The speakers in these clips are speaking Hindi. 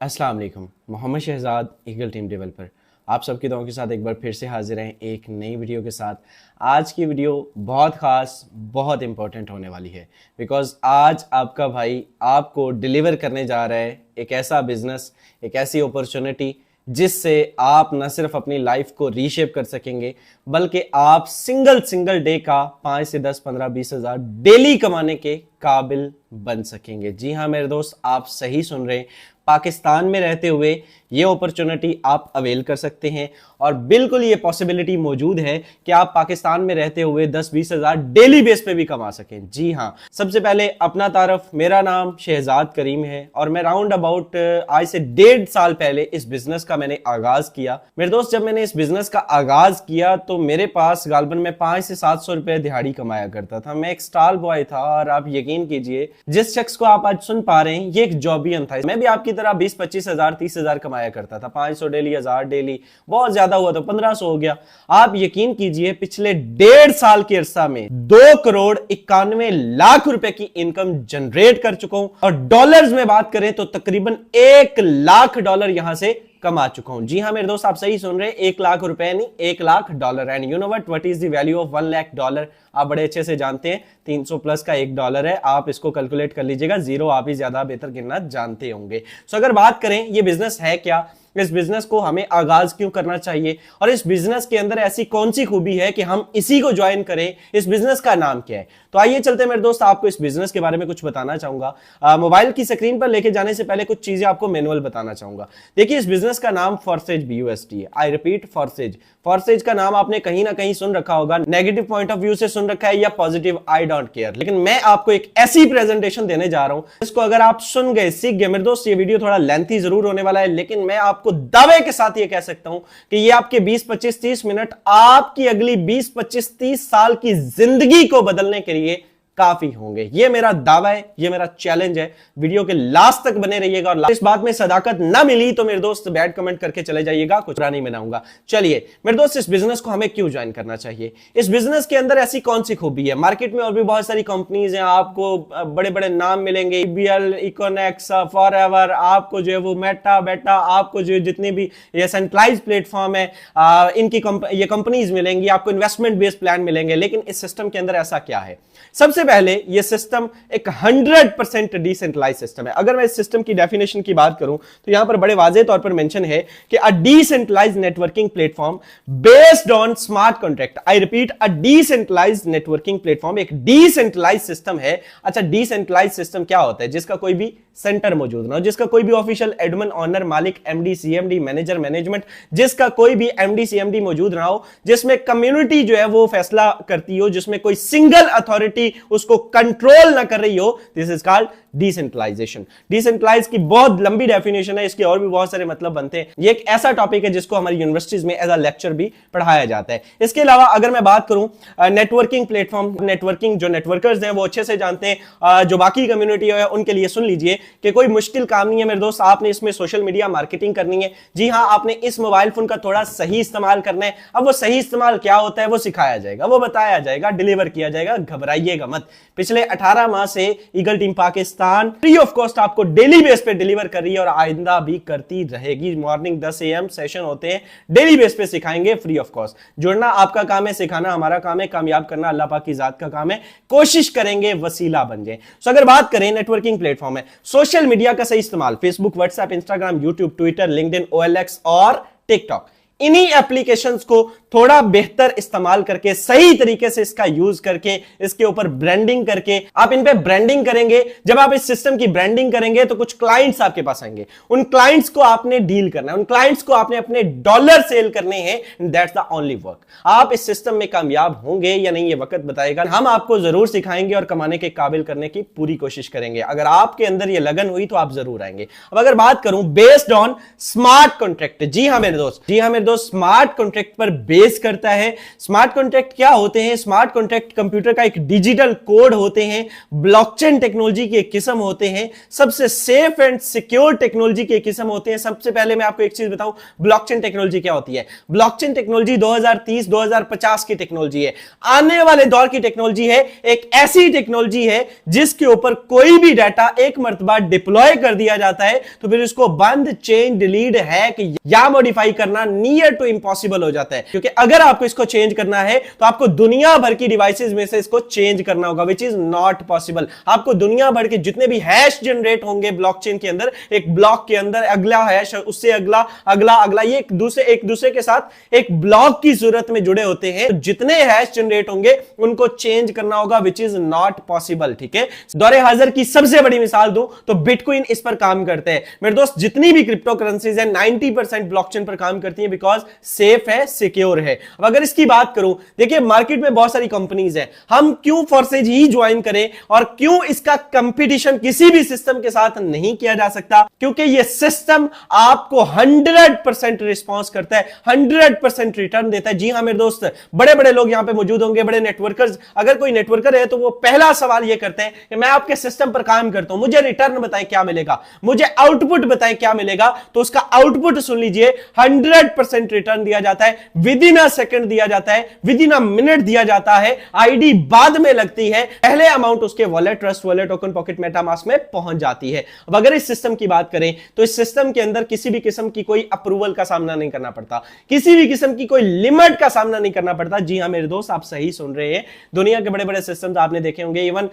अस्सलाम वालेकुम। Mohammad Shahzad, Eagle team developer, आप सबकी दुआओं के साथ एक बार फिर से हाजिर हैं एक नई वीडियो के साथ। आज की वीडियो बहुत ख़ास, बहुत इंपॉर्टेंट होने वाली है बिकॉज आज आपका भाई आपको डिलीवर करने जा रहा है एक ऐसा बिजनेस, एक ऐसी अपॉर्चुनिटी जिससे आप न सिर्फ अपनी लाइफ को रीशेप कर सकेंगे बल्कि आप सिंगल डे का 5 से 10, 15, 20 हज़ार डेली कमाने के काबिल बन सकेंगे। जी हाँ मेरे दोस्त, आप सही सुन रहे हैं। पाकिस्तान में रहते हुए ये अपॉर्चुनिटी आप अवेल कर सकते हैं और बिल्कुल ये पॉसिबिलिटी मौजूद है कि आप पाकिस्तान में रहते हुए 10-20 हज़ार डेली बेस पे भी कमा सकें। जी हाँ, सबसे पहले अपना तारफ, मेरा नाम शहजाद करीम है और मैं राउंड अबाउट आज से 1.5 साल पहले इस बिजनेस का मैंने आगाज किया। मेरे दोस्त, जब मैंने इस बिजनेस का आगाज किया तो मेरे पास गालबन में 500 से 700 रुपए दिहाड़ी कमाया करता था। मैं एक स्टॉल बॉय था और आप यकीन कीजिए जिस शख्स को आप आज सुन पा रहे हैं ये एक जॉबियन था। मैं भी आपकी तरह 20-25 हज़ार 30 हज़ार कमाया करता था। 500 डेली, 1000 डेली, बहुत ज्यादा हुआ तो 1500 हो गया। आप यकीन कीजिए पिछले 1.5 साल के अरसा में 2,91,00,000 रुपए की इनकम जनरेट कर चुका हूं और डॉलर्स में बात करें तो तकरीबन $1,00,000 यहां से कमा चुका हूं। जी हां मेरे दोस्त, आप सही सुन रहे हैं, $1,00,000 रुपए नहीं, $1,00,000। And you know what is the value of $1,00,000? आप बड़े अच्छे से जानते हैं, 300 प्लस का $1 है। आप इसको कैलकुलेट कर लीजिएगा, जीरो आप ही ज्यादा बेहतर गिनना जानते होंगे। सो अगर बात करें ये बिजनेस है क्या, इस बिजनेस को हमें आगाज क्यों करना चाहिए और इस बिजनेस के अंदर ऐसी कौन सी खूबी है कि हम इसी को ज्वाइन करें, इस बिजनेस का नाम क्या है, तो आइए चलते हैं मेरे दोस्त, आपको इस बिजनेस के बारे में कुछ बताना चाहूंगा। मोबाइल की स्क्रीन पर लेके जाने से पहले कुछ चीजें आपको मैनुअल बताना चाहूंगा। देखिए, इस बिजनेस का नाम फॉरसेज BUSD है। I repeat, फॉरसेज। फॉरसेज का नाम आपने कहीं ना कहीं सुन रखा होगा, नेगेटिव पॉइंट ऑफ व्यू से सुन रखा है या पॉजिटिव, आई डोंट केयर। लेकिन मैं आपको एक ऐसी प्रेजेंटेशन देने जा रहा हूं जिसको अगर आप सुन गए, सीख गए, मेरे दोस्त ये वीडियो थोड़ा लेंथी जरूर होने वाला है लेकिन मैं आपको दावे के साथ ये कह सकता हूं कि ये आपके 20-25-30 मिनट आपकी अगली 20-25-30 साल की जिंदगी को बदलने के लिए काफी होंगे। ये मेरा दावा है, ये मेरा चैलेंज है। वीडियो के लास्ट तक बने रहिएगा और इस बात में सदाकत ना मिली तो मेरे दोस्त बैड कमेंट करके चले जाइएगा, कुछ नहीं बनाऊंगा। चलिए मेरे दोस्त, इस बिजनेस को हमें क्यों ज्वाइन करना चाहिए? इस बिजनेस के अंदर ऐसी कौन सी खूबी है? मार्केट में और भी बहुत सारी कंपनीज हैं, आपको बड़े बड़े नाम मिलेंगे, BL, इकोनेक्स, फॉरएवर, आपको जो है वो मेटा बेटा, आपको जो जितनी भी ये सेंट्रलाइज प्लेटफॉर्म है इनकी ये कंपनीज मिलेंगी, आपको इन्वेस्टमेंट बेस्ड प्लान मिलेंगे। लेकिन इस सिस्टम के अंदर ऐसा क्या है? सबसे पहले ये सिस्टम एक 100% डिसेंट्रलाइज सिस्टम है। अगर मैं इस सिस्टम की डेफिनेशन की बात करूं तो यहां पर बड़े वाज़ेह तौर पर मेंशन है कि a decentralised networking platform based on smart contract. I repeat, a decentralised networking platform एक डिसेंट्रलाइज्ड सिस्टम है। अच्छा, डिसेंट्रलाइज्ड सिस्टम क्या होता है? जिसका कोई भी सेंटर मौजूद ना हो, जिसका कोई भी ऑफिशियल एडमिन, ऑनर, मालिक, MD, CMD, मैनेजर, मैनेजमेंट, जिसका कोई भी MD, CMD मौजूद ना हो, जिसमें कम्युनिटी जो है वो फैसला करती हो, जिसमें कोई सिंगल अथॉरिटी उसको कंट्रोल ना कर रही हो, this is called decentralization. Decentralize की बहुत लंबी डेफिनेशन है, इसके और भी बहुत सारे मतलब बनते हैं। ये एक ऐसा टॉपिक है जिसको हमारी यूनिवर्सिटीज में एज अ लेक्चर भी पढ़ाया जाता है। इसके अलावा अगर मैं बात करूं नेटवर्किंग प्लेटफॉर्म, नेटवर्किंग जो नेटवर्कर्स हैं वो अच्छे से जानते हैं, जो बाकी कम्युनिटी है उनके लिए सुन लीजिए कि कोई मुश्किल काम नहीं है मेरे दोस्त। आपने इसमें सोशल मीडिया मार्केटिंग करनी है। जी हां, आपने इस मोबाइल फोन का थोड़ा सही इस्तेमाल करना है। अब वो सही इस्तेमाल क्या होता है वो सिखाया जाएगा, वो बताया जाएगा, डिलीवर किया जाएगा, घबराइएगा मत। पिछले 18 माह से eagle team Pakistan free of cost आपको डेली बेस पे डिलीवर कर रही है और आइंदा भी करती रहेगी। मॉर्निंग 10 AM सेशन होते हैं, डेली बेस पे सिखाएंगे फ्री ऑफ कॉस्ट। जुड़ना आपका काम है, सिखाना हमारा काम है, कामयाब करना अल्लाह पाक की जात का काम है। कोशिश करेंगे वसीला बन जाए। सो अगर बात करें नेटवर्किंग प्लेटफॉर्म है, सोशल मीडिया का सही इस्तेमाल, Facebook, WhatsApp, Instagram, YouTube, Twitter, LinkedIn, OLX और टिकटॉक, इन्हीं एप्लीकेशंस को थोड़ा बेहतर इस्तेमाल करके, सही तरीके से इसका यूज करके, इसके ऊपर ब्रांडिंग करके, आप इन पे ब्रांडिंग करेंगे। जब आप इस सिस्टम की ब्रांडिंग करेंगे तो कुछ क्लाइंट्स आपके पास आएंगे, उन क्लाइंट्स को आपने डील करना है, उन क्लाइंट्स को आपने अपने डॉलर सेल करने हैं। That's the only work. आप इस सिस्टम में कामयाब होंगे या नहीं ये वक्त बताएगा। हम आपको जरूर सिखाएंगे और कमाने के काबिल करने की पूरी कोशिश करेंगे। अगर आपके अंदर ये लगन हुई तो आप जरूर आएंगे। अब अगर बात करूं बेस्ड ऑन स्मार्ट कॉन्ट्रैक्ट, जी हां मेरे दोस्त, जी हां मेरे दोस्त स्मार्ट कॉन्ट्रैक्ट पर बेस करता है। स्मार्ट कॉन्ट्रैक्ट क्या होते हैं? स्मार्ट कॉन्ट्रैक्ट कंप्यूटर का एक डिजिटल कोड होते हैं, ब्लॉकचेन टेक्नोलॉजी की एक किस्म होते हैं, सबसे सेफ एंड सिक्योर टेक्नोलॉजी की एक किस्म होते हैं। सबसे पहले मैं आपको एक चीज बताऊं, ब्लॉकचेन टेक्नोलॉजी क्या होती है। ब्लॉकचेन टेक्नोलॉजी 2030-2050 की टेक्नोलॉजी है, आने वाले दौर की टेक्नोलॉजी है। एक ऐसी टेक्नोलॉजी है जिसके ऊपर कोई भी डाटा एक मर्तबा डिप्लॉय कर दिया जाता है तो फिर उसको बंद, चेंज, डिलीट, हैक या मॉडिफाई करना नियर टू इम्पॉसिबल हो जाता है। क्योंकि अगर आपको इसको चेंज करना है तो आपको दुनिया भर की डिवाइसेस में से इसको चेंज करना होगा, विच इज नॉट पॉसिबल। आपको दुनिया भर के जितने भी हैश जनरेट होंगे ब्लॉकचेन के अंदर, एक ब्लॉक के अंदर अगला हैश, उससे अगला, अगला अगला, ये एक दूसरे के साथ एक ब्लॉक की सूरत में जुड़े होते हैं। तो जितने हैश जनरेट होंगे उनको चेंज करना होगा, विच इज नॉट पॉसिबल। ठीक है, दौरे हाजिर की सबसे बड़ी मिसाल दूं तो बिटकॉइन इस पर काम करते हैं। मेरे दोस्त, जितनी भी क्रिप्टो करेंसीज है 90% ब्लॉकचेन पर काम करती है, बिकॉज सेफ है, सिक्योर है। अब अगर इसकी बात करूं, देखिए मार्केट में बहुत सारी कंपनीज हैं, हम क्यों फोर्सेज ही ज्वाइन करें और क्यों इसका कंपटीशन किसी भी सिस्टम के साथ नहीं किया जा सकता? क्योंकि यह सिस्टम आपको 100% रिस्पॉन्स करता है, 100% रिटर्न देता है। जी हां मेरे दोस्त, बड़े बड़े लोग यहां पे मौजूद होंगे, बड़े नेटवर्कर्स। अगर कोई नेटवर्कर है तो वो पहला सवाल यह करते हैं कि मैं आपके सिस्टम पर काम करता हूं, मुझे रिटर्न बताएं क्या मिलेगा, मुझे आउटपुट बताएं क्या मिलेगा। तो उसका आउटपुट सुन लीजिए, 100% रिटर्न दिया जाता है, विद इन अ सेकंड दिया जाता है, विद इन अ मिनट दिया जाता है, आईडी बाद में लगती है, पहले अमाउंट उसके wallet, trust wallet, token pocket, MetaMask में पहुंच जाती है। अब अगर इस सिस्टम की बात करें तो इस सिस्टम के अंदर किसी भी किस्म की कोई अप्रूवल का सामना नहीं करना पड़ता, किसी भी किस्म की कोई लिमिट का सामना नहीं करना पड़ता। जी हां मेरे दोस्त, आप सही सुन रहे हैं, दुनिया के बड़े बड़े सिस्टम्स आपने देखे होंगे। इवन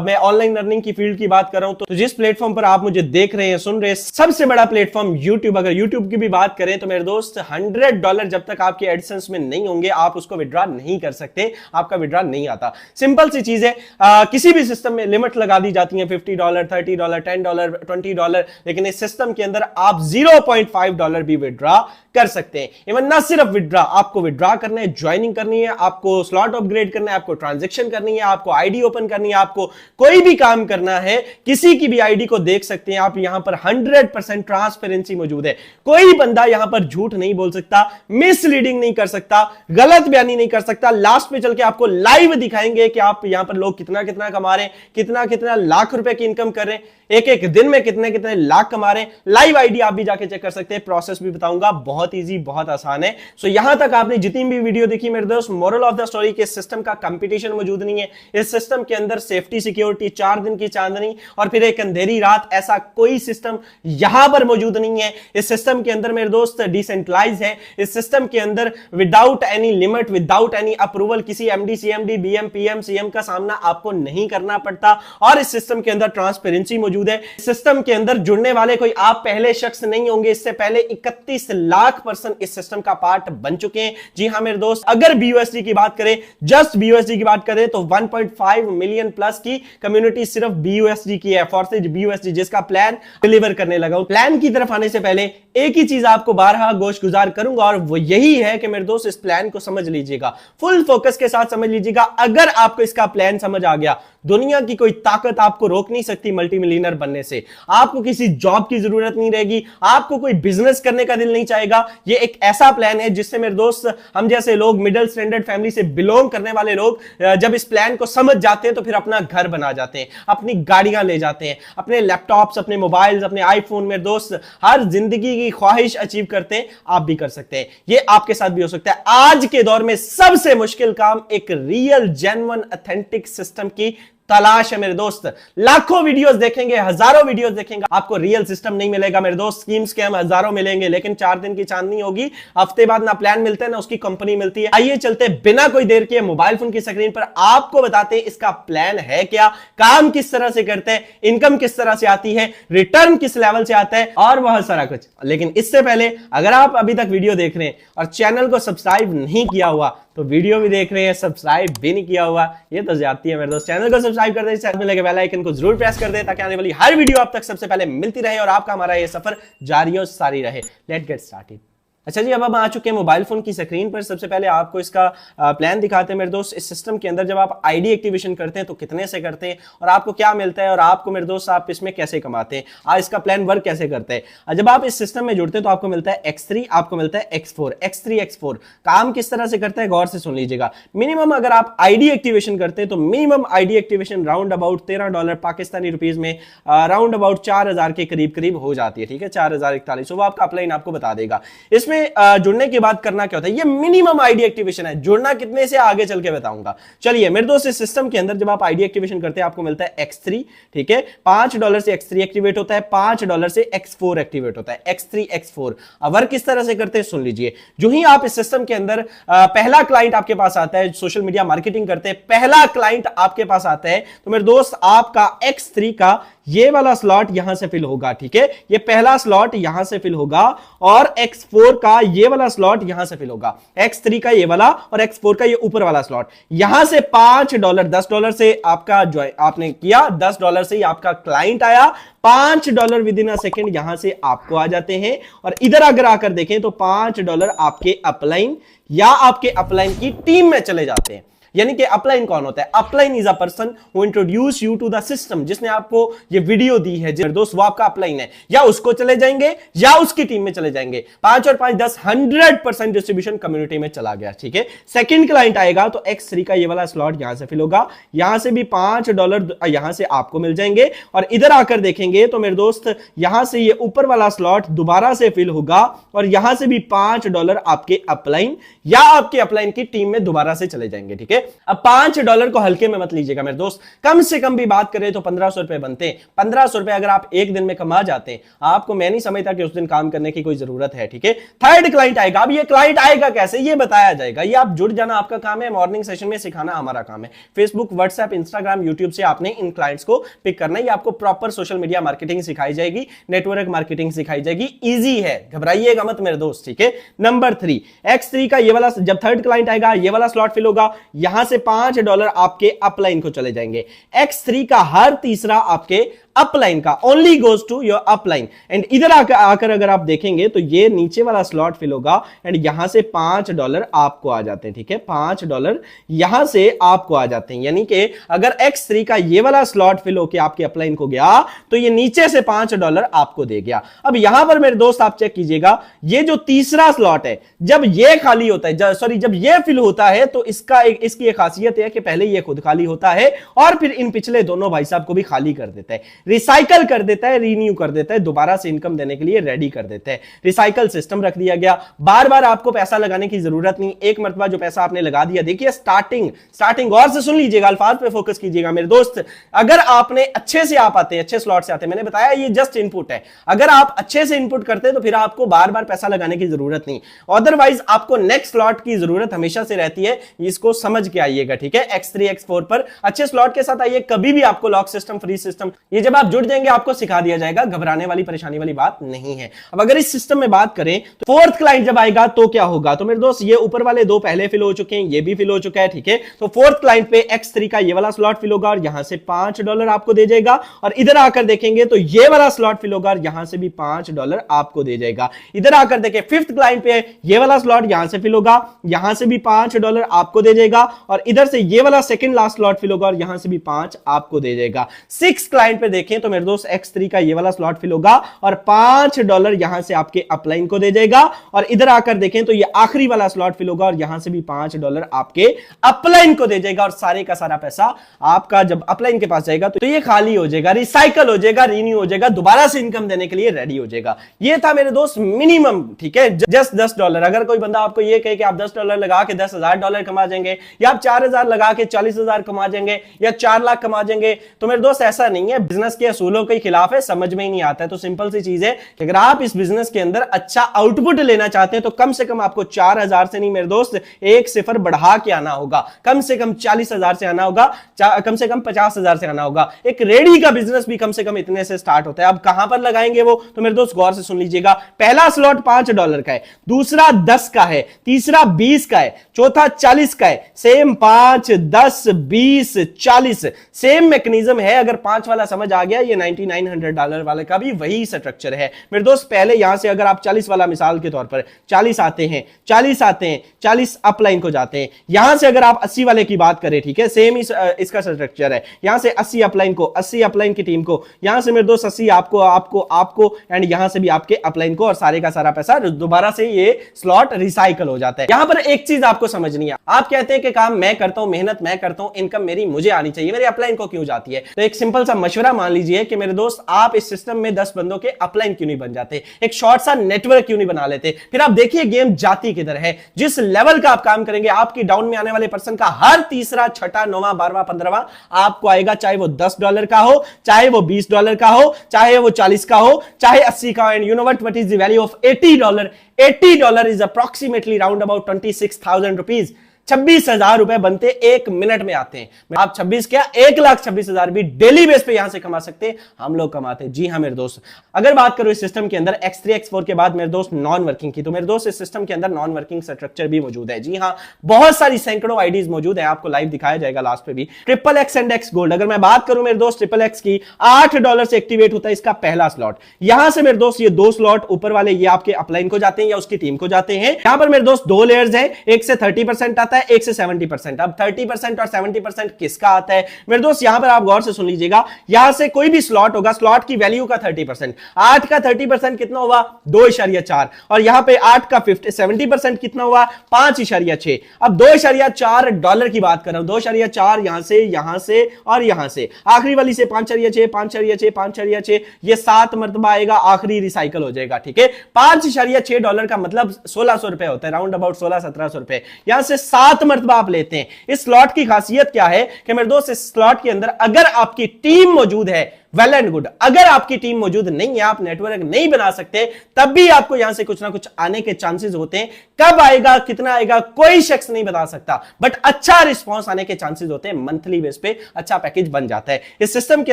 मैं ऑनलाइन लर्निंग की फील्ड की बात कर रहा हूं तो जिस प्लेटफॉर्म पर आप मुझे देख रहे हैं, सुन रहे हैं, सबसे बड़ा प्लेटफॉर्म यूट्यूब। अगर यूट्यूब की भी बात करें तो मेरे दोस्त $100 जब तक आपके एडसेंस में नहीं होंगे आप उसको विड्रॉ नहीं कर सकते, आपका विड्रॉ नहीं आता। सिंपल सी चीज है, किसी भी सिस्टम में लिमिट लगा दी जाती है $50, $30, $10, $20, लेकिन इस सिस्टम के अंदर आप $0.5 भी विड्रॉ कर सकते हैं। इवन ना सिर्फ विड्रॉ, आपको विड्रॉ करना है, ज्वाइनिंग करनी है, आपको स्लॉट अपग्रेड करना है, आपको ट्रांजैक्शन करनी है, आपको आईडी ओपन करनी है, आपको कोई भी काम करना है, किसी की भी आईडी को देख सकते हैं आप। यहां पर 100% ट्रांसपेरेंसी मौजूद है, कोई बंदा यहां पर झूठ नहीं बोल सकता, मिसलीडिंग नहीं कर सकता, गलत बयानी नहीं कर सकता। लास्ट पे चल के आपको लाइव दिखाएंगे कि आप यहां पर लोग कितना कितना कमा रहे हैं, कितना कितना लाख रुपए की इनकम कर रहे हैं, एक एक दिन में कितने कितने लाख कमा रहे हैं। लाइव आईडी आप भी जाके चेक कर सकते हैं, प्रोसेस भी बताऊंगा, बहुत इजी, बहुत आसान है। सो यहां तक आपने जितनी भी वीडियो देखी मेरे दोस्त, मोरल ऑफ द स्टोरी के सिस्टम का कंपटीशन मौजूद नहीं है। इस सिस्टम के अंदर सेफ्टी, सिक्योरिटी, 4 दिन की चांदनी और फिर एक अंधेरी रात, ऐसा कोई सिस्टम यहां पर मौजूद नहीं है। इस सिस्टम के अंदर मेरे दोस्त डिसेंट्रलाइज है। इस सिस्टम के अंदर without any limit, without any approval किसी MD, CMD, BM, PM, CM का सामना आपको नहीं करना पड़ता। और इस सिस्टम के अंदर ट्रांसपेरेंसी मौजूद है। सिस्टम के अंदर जुड़ने वाले कोई आप पहले शख्स नहीं होंगे, इससे पहले 31 लाख पर्सन इस सिस्टम का पार्ट बन चुके हैं। जी हां मेरे दोस्त, अगर बीयूएसडी की बात करें, जस्ट बीयूएसडी की बात करें तो 1.5 मिलियन प्लस की कम्युनिटी सिर्फ बीयूएसडी की है, फॉर्सेज बीयूएसडी, जिसका प्लान डिलीवर करने लगा हूं। प्लान की तरफ आने से पहले एक ही चीज आपको बारहा गोश गुजार करूंगा और वो यही है कि मेरे दोस्त इस प्लान को समझ लीजिएगा, फुल फोकस के साथ समझ लीजिएगा। अगर आपको इसका प्लान समझ आ गया, दुनिया की कोई ताकत आपको रोक नहीं सकती मल्टी मिलियनर बनने से। आपको किसी जॉब की जरूरत नहीं रहेगी, आपको कोई बिजनेस करने का दिल नहीं चाहेगा। ये एक ऐसा प्लान है जिससे मेरे दोस्त, हम जैसे लोग, मिडिल स्टैंडर्ड फैमिली से बिलोंग करने वाले लोग, जब इस प्लान को समझ जाते हैं तो फिर अपना घर बना जाते हैं, अपनी गाड़ियां ले जाते हैं, अपने लैपटॉप्स, अपने मोबाइल्स, अपने आईफोन, मेरे दोस्त हर जिंदगी की ख्वाहिश अचीव करते हैं। आप भी कर सकते हैं, ये आपके साथ भी हो सकता है। आज के दौर में सबसे मुश्किल काम एक रियल, जेन्युइन, ऑथेंटिक सिस्टम की तलाश है मेरे दोस्त। लाखों वीडियोस देखेंगे, हजारों वीडियोस देखेंगे, आपको रियल सिस्टम नहीं मिलेगा मेरे दोस्त। स्कीम स्कैम हजारों मिलेंगे, लेकिन 4 दिन की चांदनी होगी। हफ्ते बाद ना प्लान मिलते हैं ना उसकी कंपनी मिलती है। आइए चलते बिना कोई देर किए मोबाइल फोन की स्क्रीन पर आपको बताते हैं इसका प्लान है क्या, काम किस तरह से करते हैं, इनकम किस तरह से आती है, रिटर्न किस लेवल से आता है और बहुत सारा कुछ। लेकिन इससे पहले अगर आप अभी तक वीडियो देख रहे हैं और चैनल को सब्सक्राइब नहीं किया हुआ तो वीडियो भी देख रहे हैं, सब्सक्राइब भी नहीं किया हुआ, ये तो ज्यादती है मेरे दोस्त। चैनल को सब्सक्राइब कर दे, साथ में लगे बेल आइकन को जरूर प्रेस कर दे ताकि आने वाली हर वीडियो आप तक सबसे पहले मिलती रहे और आपका हमारा ये सफर जारी और सारी रहे। Let's get started. अच्छा जी, अब हम आ चुके हैं मोबाइल फोन की स्क्रीन पर। सबसे पहले आपको इसका प्लान दिखाते हैं मेरे दोस्त। इस सिस्टम के अंदर जब आप आईडी एक्टिवेशन करते हैं तो कितने से करते हैं और आपको क्या मिलता है, और आपको मेरे दोस्त आप इसमें कैसे कमाते हैं, इसका प्लान वर्क कैसे करते हैं। जब आप इस सिस्टम में जुड़ते हैं तो आपको मिलता है X3, आपको मिलता है X4। X3 X4 काम किस तरह से करता है, गौर से सुन लीजिएगा। मिनिमम अगर आप आईडी एक्टिवेशन करते हैं तो minimum ID activation round about $13 Pakistani rupees में राउंड अबाउट 4000 के करीब करीब हो जाती है, ठीक है, 4041। वो आपका अपलाइन आपको बता देगा। इसमें जुड़ने के बाद करना क्या होता है, ये मिनिमम आईडी एक्टिवेशन है। जुड़ना कितने से आगे चल के बताऊंगा। चलिए मेरे दोस्त, इस सिस्टम के अंदर जब आप आईडी एक्टिवेशन करते हैं आपको मिलता है X3, ठीक है, $5 से X3 एक्टिवेट होता है, $5 से X4 एक्टिवेट होता है। X3 X4 अब वर्क किस तरह से करते हैं सुन लीजिए। जो ही आप इस सिस्टम के अंदर पहला क्लाइंट आपके पास आता है, सोशल मीडिया मार्केटिंग करते हैं, पहला क्लाइंट आपके पास आता है तो मेरे दोस्त आपका X3 का ये वाला स्लॉट यहां से फिल होगा, ठीक है, ये पहला स्लॉट यहां से फिल होगा और X4 का ये वाला स्लॉट यहां से फिल होगा। X3 का ये वाला और X4 का ये ऊपर वाला स्लॉट यहां से $5 $10 से आपका जो आपने किया, $10 से ही आपका क्लाइंट आया, $5 विद इन अ सेकेंड यहां से आपको आ जाते हैं। और इधर अगर आकर देखें तो $5 आपके अपलाइन या आपके अपलाइन की टीम में चले जाते हैं। यानी कि अपलाइन कौन होता है, upline is a person who introduce you to the system. जिसने आपको ये वीडियो दी है दोस्त, वो आपका अपलाइन है, या उसको चले जाएंगे या उसकी टीम में चले जाएंगे। 5 और 5 10 100% डिस्ट्रीब्यूशन कम्युनिटी में चला गया, ठीक है। सेकंड क्लाइंट आएगा तो X3 का ये वाला स्लॉट यहां से फिल होगा, यहां से भी $5 यहां से आपको मिल जाएंगे। और इधर आकर देखेंगे तो मेरे दोस्त यहां से ये ऊपर वाला स्लॉट दोबारा से फिल होगा और यहां से भी $5 आपके अपलाइन या आपके अपलाइन की टीम में दोबारा से चले जाएंगे, ठीक है। अब $5 को हल्के में मत लीजिएगा मेरे दोस्त, कम से कम भी बात करें तो 1500 रुपए बनते हैं। 1500 रुपए अगर आप एक दिन में कमा जाते हैं, आपको मैं नहीं समझता कि उस दिन काम करने की कोई जरूरत है, ठीक है। थर्ड क्लाइंट आएगा। अब ये क्लाइंट आएगा कैसे, ये बताया जाएगा। ये आप जुड़ जाना आपका काम है, मॉर्निंग सेशन में सिखाना हमारा काम है। फेसबुक, व्हाट्सएप, इंस्टाग्राम, यूट्यूब से आपने इन क्लाइंट्स को पिक करना है। आपको प्रॉपर सोशल मीडिया मार्केटिंग सिखाई जाएगी, नेटवर्क मार्केटिंग सिखाई जाएगी। इजी है, घबराइएगा मत मेरे दोस्त, ठीक है। नंबर 3 X3 का ये वाला, जब थर्ड क्लाइंट आएगा ये वाला स्लॉट फिल होगा, यहां से $5 आपके अपलाइन को चले जाएंगे। X3 का हर तीसरा आपके अपलाइन का only goes to your upline. And इधर आकर अगर आप देखेंगे तो ये नीचे वाला स्लॉट फिल होगा एंड यहां से $5 आपको आ जाते हैं, ठीक है। $5 यहां से आपको आ जाते हैं। यानी कि अगर X3 का ये वाला स्लॉट फिल होकर आपके अपलाइन को गया तो ये नीचे से $5 आपको दे गया। अब यहां पर मेरे दोस्त आप चेक कीजिएगा, ये जो तीसरा स्लॉट है जब ये खाली होता है, सॉरी जब ये फिल होता है तो इसकी एक खासियत है कि पहले ये खुद खाली होता है और फिर इन पिछले दोनों भाई साहब को भी खाली कर देता है, रिसाइकल कर देता है, रीन्यू कर देता है, दोबारा से इनकम देने के लिए रेडी कर देता है। रिसाइकल सिस्टम रख दिया गया, बार बार आपको पैसा लगाने की जरूरत नहीं। एक मरतबा जो पैसा आपने लगा दिया, देखिए स्टार्टिंग गौर से सुन लीजिएगा, अल्फाज पे फोकस कीजिएगा मेरे दोस्त। अगर आपने अच्छे से आप आते हैं, अच्छे स्लॉट से आते हैं, मैंने बताया ये जस्ट इनपुट है, अगर आप अच्छे से इनपुट करते हैं तो फिर आपको बार बार पैसा लगाने की जरूरत नहीं। अदरवाइज आपको नेक्स्ट स्लॉट की जरूरत हमेशा से रहती है, इसको समझ के आइएगा, ठीक है। X3 X4 पर अच्छे स्लॉट के साथ आइए, कभी भी आपको लॉक सिस्टम, फ्री सिस्टम, ये जब आप जुड़ जाएंगे आपको सिखा दिया जाएगा, घबराने वाली परेशानी वाली बात नहीं है। अब अगर इस सिस्टम में बात करें तो फोर्थ क्लाइंट जब आएगा तो क्या होगा, तो मेरे दोस्त ये ऊपर वाले दो पहले फिल हो चुके हैं, ये भी फिल हो चुका है, ठीक है। तो फोर्थ क्लाइंट पे X3 का ये वाला स्लॉट फिल होगा और यहां से $5 आपको दे जाएगा। और इधर आकर देखेंगे तो ये वाला स्लॉट फिल होगा और यहां से भी $5 आपको दे जाएगा। इधर आकर देखें फिफ्थ क्लाइंट पे ये वाला स्लॉट यहां से फिल होगा, यहां से भी $5 आपको दे जाएगा। और इधर से ये वाला सेकंड लास्ट स्लॉट फिल होगा और यहां से भी 5 आपको दे जाएगा। सिक्स क्लाइंट पे देखें तो मेरे दोस्त X3 का ये वाला स्लॉट फिल होगा और $5 यहां से आपके अपलाइन को दे जाएगा। और इधर आकर देखें तो ये आखिरी वाला स्लॉट फिल होगा और यहां से भी $5 आपके अपलाइन को दे जाएगा। और सारे का सारा पैसा आपका जब अपलाइन के पास जाएगा तो ये खाली हो जाएगा, रिसाइकल हो जाएगा, रीन्यू हो जाएगा, दोबारा से इनकम देने के लिए रेडी हो जाएगा। ये था मेरे दोस्त मिनिमम, ठीक है, जस्ट $10। अगर कोई बंदा आपको ये कहे कि आप $10 लगा के $10,000 कमा जाएंगे, या आप 4000 लगा के 40,000 कमा जाएंगे, या 4 लाख कमा जाएंगे, तो मेरे दोस्त ऐसा नहीं है, बिजनेस के असूलों के खिलाफ है, समझ में ही नहीं आता है। तो सिंपल सी चीज है कि अगर आप इस बिजनेस के अंदर अच्छा आउटपुट लेना चाहते हैं तो कम से कम आपको 4000 से नहीं मेरे दोस्त, एक सिफर बढ़ा के आना होगा, कम से कम 40,000 से आना होगा, कम से कम 50,000 से आना होगा। एक रेडी का बिजनेस भी कम से कम इतने से स्टार्ट होता है। अब कहां पर लगाएंगे वो, तो मेरे दोस्त गौर से सुन लीजिएगा। पहला स्लॉट $5 का है, दूसरा 10 का है, तीसरा 20 का है, चौथा 40 का है। सेम 5, 10, 20, 40 सेम मैकेनिज्म है। अगर 5 वाला समझ आ गया, ये $9900 वाले का भी वही स्ट्रक्चर है मेरे दोस्त। पहले यहां से अगर आप 40 वाला मिसाल के तौर पर 40 आते हैं, 40 अपलाइन को जाते हैं, यहां से अगर आप 80 वाले की बात करें, ठीक है, सेम इसका स्ट्रक्चर है, यहां से 80 अपलाइन को, 80 अपलाइन की टीम को, यहां से मेरे दोस्त 80 आपको एंड यहां से भी आपके अपलाइन को, और सारे का सारा पैसा दोबारा से ये स्लॉट रिसाइकल हो जाता है। यहां पर एक चीज आपको समझनी है, आप कहते हैं कि काम मैं करता हूं, मेहनत मैं करता हूं, इनकम मेरी मुझे आनी चाहिए, मेरे अपलाइन को क्यों जाती है? तो एक सिंपल सा मशवरा मान लीजिए कि मेरे दोस्त आप इस सिस्टम में 10 बंदों के अपलाइन क्यों नहीं बन जाते, एक शॉर्ट सा नेटवर्क क्यों नहीं बना लेते? फिर आप देखिए गेम जाती किधर है। जिस लेवल का आप काम करेंगे, आपकी डाउन में आने वाले पर्सन का हर तीसरा, छठा, 9वां, 12वां, 15वां आपको आएगा, चाहे वो $10 का हो, चाहे वो $20 का हो, चाहे वो 40 का हो, चाहे 80 का हो। And you know what is the value of $80? $80 is approximately round about 26,000 rupees. 26,000 रुपए बनते 1 मिनट में आते हैं। आप 26 क्या 1,26,000 भी डेली बेस पे यहां से कमा सकते हैं, हम लोग कमाते हैं। जी हां मेरे दोस्त, अगर बात करो इस सिस्टम के अंदर X3 X4 के बाद मेरे दोस्त नॉन वर्किंग की, तो मेरे दोस्त इस सिस्टम के अंदर नॉन वर्किंग स्ट्रक्चर भी मौजूद है। जी हां, बहुत सारी सैकड़ों आईडीज मौजूद है, आपको लाइव दिखाया जाएगा लास्ट पे भी। XXX एंड X गोल्ड, अगर मैं बात करूं मेरे दोस्त XXX की, $8 से एक्टिवेट होता है इसका पहला स्लॉट। यहां से मेरे दोस्त ये 2 स्लॉट ऊपर वाले ये आपके अपलाइन को जाते हैं या उसकी टीम को जाते हैं। यहां पर मेरे दोस्त 2 लेयर्स हैं, एक से 30% आता है, एक से 70%। अब 30% और 70% किसका आता है मेरे दोस्त? यहां पर आप गौर से सुन लीजिएगा, यहां से कोई भी स्लॉट होगा, स्लॉट की वैल्यू का 30%, 8 का 30% कितना हुआ? 2.4। और यहां पे 8 का 70% कितना हुआ? 5.6। अब $2.4 की बात कर रहा हूं, 2.4 यहां से और यहां से, आखिरी वाली से 5.6, 5.6, 5.6, ये 7 मरतबा आएगा, आखिरी रिसाइकल हो जाएगा। ठीक है, $5.6 का मतलब 1600 रुपए होता है, राउंड अबाउट 1600-1700 रुपए। यहां से 7 मरतबा आप लेते हैं। इस स्लॉट की खासियत क्या है कि मेरे दोस्त, इस स्लॉट के अंदर अगर आपकी टीम मौजूद है, वेल एंड गुड। अगर आपकी टीम मौजूद नहीं है, आप नेटवर्क नहीं बना सकते, तब भी आपको यहां से कुछ ना कुछ आने के चांसेस होते हैं। कब आएगा, कितना आएगा, कोई शख्स नहीं बता सकता, बट अच्छा रिस्पांस आने के चांसेस होते हैं। मंथली बेस पे अच्छा पैकेज बन जाता है इस सिस्टम के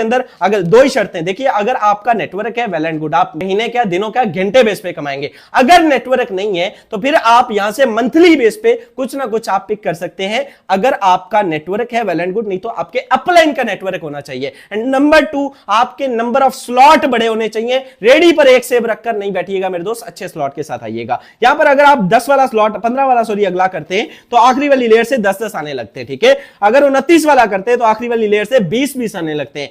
अंदर। अगर 2 ही शर्तें देखिए, अगर आपका नेटवर्क है, वेल एंड गुड, आप महीने क्या, दिनों क्या, घंटे बेस पे कमाएंगे। अगर नेटवर्क नहीं है तो फिर आप यहां से मंथली बेस पे कुछ ना कुछ आप पिक कर सकते हैं। अगर आपका नेटवर्क है, वेल एंड गुड, नहीं तो आपके अपलाइन का नेटवर्क होना चाहिए। एंड नंबर 2, आपके नंबर ऑफ स्लॉट बड़े होने चाहिए। रेडी पर एक सेव रखकर नहीं बैठिएगा मेरे दोस्त, अच्छे स्लॉट के साथ आइएगा। यहां पर अगर आप 10 वाला स्लॉट, 15 वाला सॉरी अगला करते हैं तो आखिरी वाली लेयर से 10-10 आने लगते हैं। ठीक है, अगर 29 वाला करते हैं तो आखिरी वाली लेयर से 20-20 आने लगते हैं।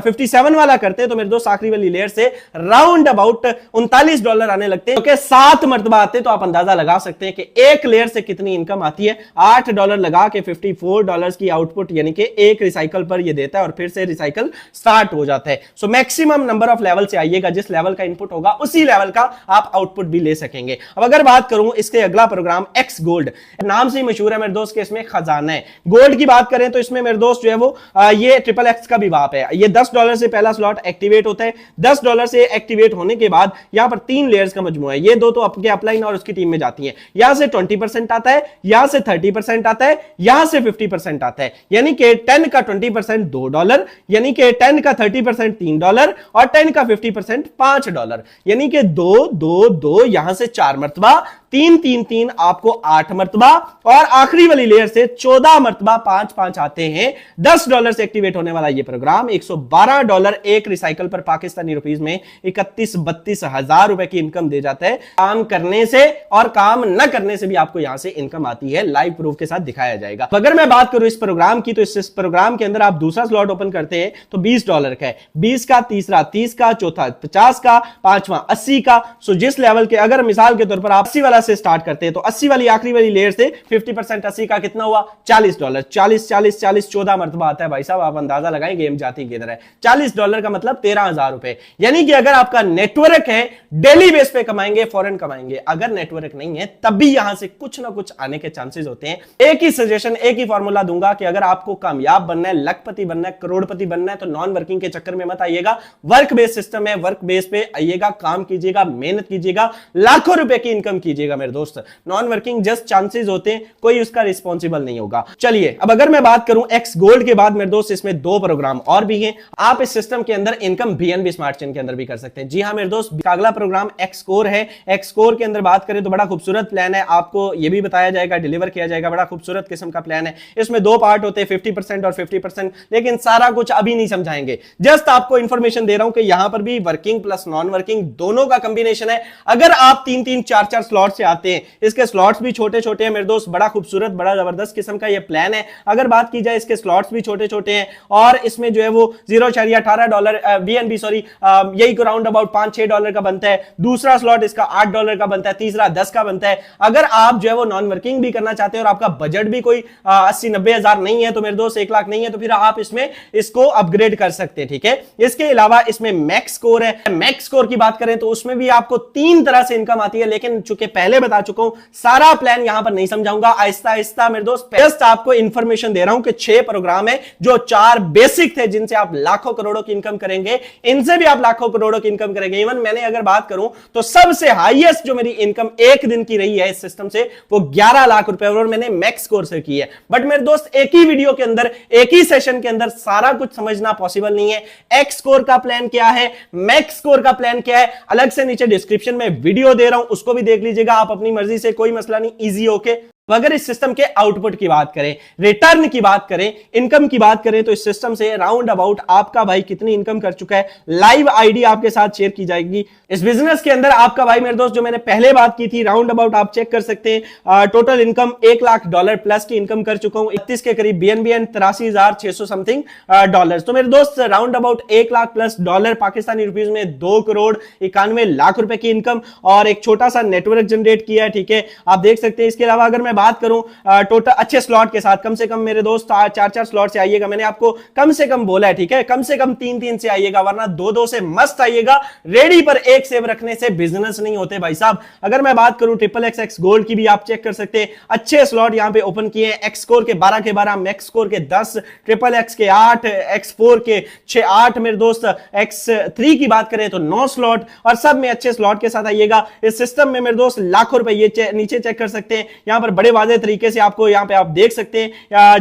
57 वाला करते हैं तो मेरे दोस्त आखिरी वाली लेयर से राउंड अबाउट $39 आने लगते हैं। ओके, 7 मरतबा आते हैं तो आप अंदाजा लगा सकते हैं कि एक लेयर से कितनी इनकम आती है। $8 लगा के $54 की आउटपुट, यानी कि एक रिसाइकल पर ये देता है और फिर से रिसाइकल स्टार्ट हो जाता है। So maximum number of level से आइएगा, जिस लेवल का इनपुट होगा उसी लेवल का आप आउटपुट भी ले सकेंगे। अब अगर बात करूं इसके अगला प्रोग्राम X गोल्ड, नाम से ही मशहूर है मेरे दोस्त के इसमें खजाना है। गोल्ड की बात करें तो इसमें मेरे दोस्त जो है वो ये XXX का भी बाप है। ये $10 से पहला स्लॉट एक्टिवेट होता है। $10 से एक्टिवेट होने के बाद यहां पर 3 लेयर्स का मजमूआ है। ये 2 तो आपके अपलाइन और उसकी टीम में जाती हैं। यहां से 20% आता है, यहां से 30% आता है, यहां से 50% आता है। यानी कि 10 का 20% $2, यानी कि 10 का 30% $3 और 10 का 50% $5, यानी कि 2 यहां से 4 मरतबा, 3 आपको 8 मरतबा, और आखिरी वाली लेयर से 14 मरतबा 5 आते हैं। $10 से एक्टिवेट होने वाला ये प्रोग्राम $112 एक रिसाइकल पर पाकिस्तानी रुपीस में 31-32 हजार रुपए की इनकम दे जाता है। काम करने से और काम न करने से भी आपको यहां से इनकम आती है, लाइव प्रूफ के साथ दिखाया जाएगा। अगर मैं बात करूं इस प्रोग्राम की, तो इस प्रोग्राम के अंदर आप दूसरा स्लॉट ओपन करते हैं तो $20 का है, 20 का, तीसरा 30 का, चौथा 50 का, पांचवा 80 का। सो जिस लेवल के, अगर मिसाल के तौर पर आप 80 वाला से स्टार्ट करते हैं तो 80 वाली आखिरी वाली लेयर से 50% 80 का कितना हुआ? $40। 40 14 मरतबा आता है भाई साहब, आप अंदाजा लगाएं गेम जाती किधर है। $40 का मतलब 13,000 रुपए। यानी कि अगर आपका नेटवर्क है, डेली बेस पे कमाएंगे, फौरन कमाएंगे। अगर नेटवर्क नहीं है तब भी यहां से कुछ ना कुछ आने के चांसेस होते हैं। एक ही सजेशन, एक ही फॉर्मूला दूंगा कि अगर आपको कामयाब बनना है, लखपति बनना है, करोड़पति बनना है, तो नॉन वर्किंग के चक्कर में मत आइएगा। वर्क बेस्ड सिस्टम है, वर्क बेस पे आइएगा, काम कीजिएगा, मेहनत कीजिएगा, लाखों रुपए की इनकम कीजिएगा। मिलेगा मेरे दोस्त। नॉन वर्किंग जस्ट चांसेस होते हैं, कोई उसका रिस्पॉन्सिबल नहीं होगा। चलिए अब अगर मैं बात करूं एक्स गोल्ड के बाद मेरे दोस्त इसमें दो प्रोग्राम और भी हैं। आप इस सिस्टम के अंदर इनकम बीएनबी स्मार्ट चेन के अंदर भी कर सकते हैं। जी हां मेरे दोस्त, अगला प्रोग्राम एक्स कोर है। एक्स कोर के अंदर बात करें तो बड़ा खूबसूरत प्लान है, आपको यह भी बताया जाएगा, डिलीवर किया जाएगा, बड़ा खूबसूरत किस्म का प्लान है। इसमें दो पार्ट होते हैं, 50% और 50%, लेकिन सारा कुछ अभी नहीं समझाएंगे। जस्ट आपको इंफॉर्मेशन दे रहा हूं कि यहां पर भी वर्किंग प्लस नॉन वर्किंग दोनों का कंबिनेशन है। अगर आप 3-3 4-4 स्लॉट से आते हैं, इसके स्लॉट्स भी छोटे छोटे हैं मेरे दोस्त, बड़ा खूबसूरत बड़ा जबरदस्त किस्म का ये प्लान है। अगर बात की जाए इसके स्लॉट्स भी छोटे छोटे हैं और इसमें जो है वो $0.18 बीएनबी यही को राउंड अबाउट $5-6 का बनता है। दूसरा स्लॉट इसका $8 का बनता है, तीसरा 10 का बनता है। अगर आप जो है वो नॉन वर्किंग भी करना चाहते हैं और आपका बजट भी कोई 80-90 हजार नहीं है तो मेरे दोस्त 1 लाख नहीं है, तो फिर आप इसमें इसको अपग्रेड कर सकते हैं। ठीक है, इसके अलावा इसमें मैक्स कोर है। मैक्स कोर की बात करें तो उसमें भी आपको 3 तरह से इनकम आती है, लेकिन चूंकि पहले बता चुका हूं सारा प्लान यहां पर नहीं समझाऊंगा, आहिस्ता आहिस्ता मेरे दोस्त जस्ट आपको इंफॉर्मेशन दे रहा हूं कि 6 प्रोग्राम है जो 4 बेसिक थे जिनसे आप लाखों करोड़ों की इनकम करेंगे। इनसे भी आप लाखों करोड़ों की इनकम करेंगे। इवन मैंने अगर बात करूं तो सबसे हाईएस्ट जो मेरी इनकम एक दिन की रही है इस सिस्टम से वो 11 लाख रुपए और मैंने मैक्स कोर से की है। बट मेरे दोस्त एक ही वीडियो के अंदर एक ही सेशन के अंदर सारा कुछ समझना पॉसिबल नहीं है। एक्स कोर का प्लान क्या है, मैक्स कोर का प्लान क्या है, अलग से नीचे डिस्क्रिप्शन में वीडियो दे रहा हूं, उसको भी देख लीजिएगा आप अपनी मर्जी से, कोई मसला नहीं, इजी होके। अगर इस सिस्टम के आउटपुट की बात करें, रिटर्न की बात करें, इनकम की बात करें तो इस सिस्टम से राउंड अबाउट आपका भाई कितनी इनकम कर चुका है, लाइव आईडी आपके साथ शेयर की जाएगी। इस बिजनेस के अंदर आपका भाई मेरे दोस्त जो मैंने पहले बात की थी राउंड अबाउट आप चेक कर सकते हैं, टोटल इनकम $1 लाख प्लस की इनकम कर चुका हूं, 31 के करीब बीएनबी एंड 83,600 समथिंग डॉलर। तो मेरे दोस्त round about $1 lakh plus Pakistani rupees में 2,91,00,000 रुपए की इनकम और एक छोटा सा नेटवर्क जनरेट किया है। ठीक है, आप देख सकते हैं। इसके अलावा अगर मैं बात करूं टोटल अच्छे स्लॉट के साथ, कम से कम मेरे दोस्त 4-4 स्लॉट से आइएगा, मैंने आपको कम से कम बोला है। ठीक है, कम से कम 3-3 से आइएगा, वरना 2-2 से मस्त आइएगा। रेडी पर एक सेव रखने से बिजनेस नहीं होते भाई साहब। अगर मैं बात करूं XXX गोल्ड की भी आप चेक कर सकते हैं, अच्छे स्लॉट यहां पे ओपन किए हैं। एक्स कोर के 12 के 12, मैक्स कोर के 10, XXX के 8, X4 के 6-8 मेरे दोस्त, X3 की बात करें तो 9 स्लॉट और सब में अच्छे स्लॉट के साथ आइएगा। इस सिस्टम में मेरे दोस्त लाखों रुपए ये नीचे चेक कर सकते हैं, यहां पर बड़े वाज़ेह तरीके से आपको यहां पे आप देख सकते हैं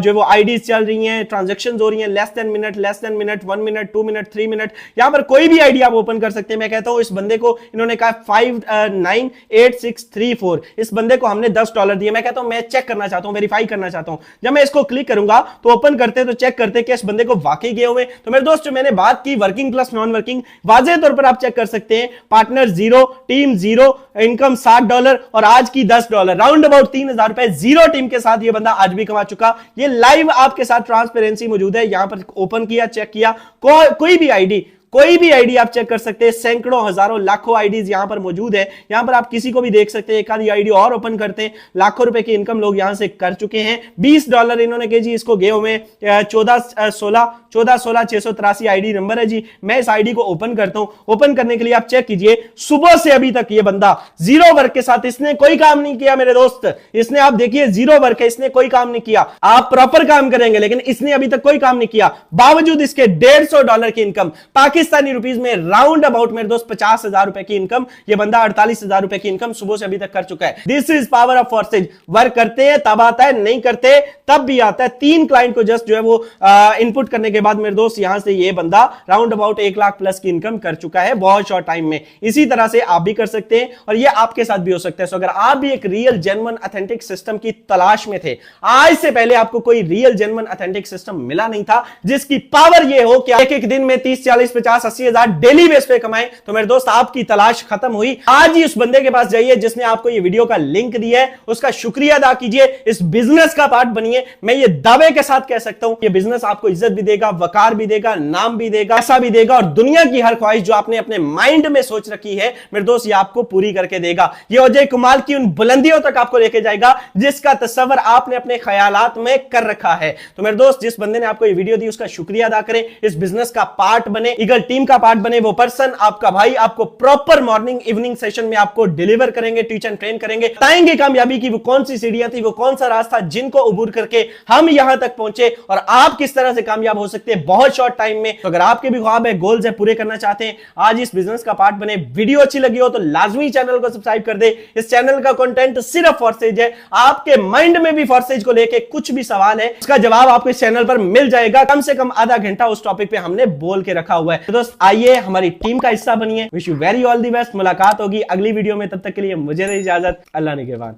जो वो आईडीज चल रही हैं, ट्रांजैक्शंस हो रही हैं, less than minute, 1 minute, 2 minute, 3 minute, यहां पर कोई भी आईडी आप ओपन कर सकते हैं। मैं कहता हूं इस बंदे को इन्होंने कहा 598634, इस बंदे को हमने $10 दिए। मैं कहता हूं मैं चेक करना चाहता हूं, वेरीफाई करना चाहता हूं। जब मैं इसको क्लिक करूंगा तो ओपन करते तो चेक करते कि इस बंदे को वाकई गए हुए। तो मेरे दोस्त जो मैंने बात की वर्किंग प्लस नॉन वर्किंग, वाज़ेह तौर पर आप चेक कर सकते हैं, पार्टनर 0, टीम 0, इनकम $60 और आज की $10, राउंड अबाउट $3000 रुपए जीरो टीम के साथ ये बंदा आज भी कमा चुका। ये लाइव आपके साथ ट्रांसपेरेंसी मौजूद है, यहां पर ओपन किया, चेक किया, कोई भी आईडी आप चेक कर सकते हैं। सैकड़ों, हजारों, लाखों आईडीज यहां पर मौजूद है। यहां पर आप किसी को भी देख सकते हैं, एक आधी आईडी और ओपन करते हैं, लाखों रुपए की इनकम लोग यहां से कर चुके हैं। $20 इन्होंने के जी इसको गए हुए 14,16,683 आईडी नंबर है जी। मैं इस आईडी को ओपन करता हूं। ओपन करने के लिए आप चेक कीजिए, सुबह से अभी तक ये बंदा जीरो वर्क के साथ, इसने कोई काम नहीं किया मेरे दोस्त। इसने आप देखिए जीरो वर्क है, इसने कोई काम नहीं किया। आप प्रॉपर काम करेंगे लेकिन इसने अभी तक कोई काम नहीं किया, बावजूद इसके $150 की इनकम पाकिस्तानी रुपीज में राउंड अबाउट मेरे दोस्त 50,000 रुपए की इनकम, ये बंदा 48,000 रुपए की इनकम सुबह से अभी तक कर चुका है। This is power of forces. Work करते हैं तब आता है, नहीं करते तब भी आता है। 3 क्लाइंट को जस्ट जो है वो इनपुट करने के बाद मेरे दोस्त यहां से ये बंदा राउंड अबाउट 1 लाख प्लस की इनकम कर चुका है बहुत शॉर्ट टाइम में। इसी तरह से आप भी कर सकते हैं और ये आपके साथ भी हो सकता है। सो अगर आप भी एक रियल जेन्युइन ऑथेंटिक सिस्टम की तलाश में थे, आज से पहले आपको कोई रियल जेन्युइन ऑथेंटिक सिस्टम मिला नहीं था जिसकी पावर ये हो कि एक दिन में 30, 40, 50, 80 हजार डेली बेस पे कमाए, तो मेरे दोस्त आपकी तलाश खत्म हुई। आज ही उस बंदे के पास जाइए जिसने आपको ये वीडियो का लिंक दिया है, उसका शुक्रिया अदा कीजिए, इस बिजनेस का पार्ट बनिए। मैं ये दावे के साथ कह सकता हूं ये बिजनेस आपको इज्जत भी देगा, वकार भी देगा, नाम भी देगा, पैसा भी देगा और दुनिया की हर ख्वाहिश जो आपने अपने माइंड में सोच रखी है मेरे दोस्त ये आपको पूरी करके देगा। ये अजय कुमार की उन बुलंदियों तक आपको लेके जाएगा जिसका तस्वर आपने अपने ख्यालात में कर रखा है। तो मेरे दोस्त जिस बंदे ने आपको ये वीडियो दी उसका शुक्रिया अदा करें, इस बिजनेस का पार्ट बने। प्रैक्टिकल टीम का पार्ट बने वो पर्सन, आपका भाई आपको प्रॉपर मॉर्निंग इवनिंग सेशन में आपको डिलीवर करेंगे, टीच एंड ट्रेन करेंगे, बताएंगे कामयाबी की वो कौन सी सीढ़ियां थी, वो कौन सा रास्ता जिनको उबूर करके हम यहां तक पहुंचे और आप किस तरह से कामयाब हो सकते हैं बहुत शॉर्ट टाइम में। तो अगर आपके भी ख्वाब है, गोल्स है, पूरे करना चाहते हैं, आज इस बिजनेस का पार्ट बने। वीडियो अच्छी लगी हो तो लाजमी चैनल को सब्सक्राइब कर दे। इस चैनल का कंटेंट सिर्फ फॉरसेज है। आपके माइंड में भी फॉरसेज को लेके कुछ भी सवाल है, उसका जवाब आपको इस चैनल पर मिल जाएगा। कम से कम आधा घंटा उस टॉपिक पे हमने बोल के रखा हुआ है। तो दोस्त आइए हमारी टीम का हिस्सा बनिए। Wish you very all the best. मुलाकात होगी अगली वीडियो में, तब तक के लिए मुझे दे इजाजत। अल्लाह निगहबान।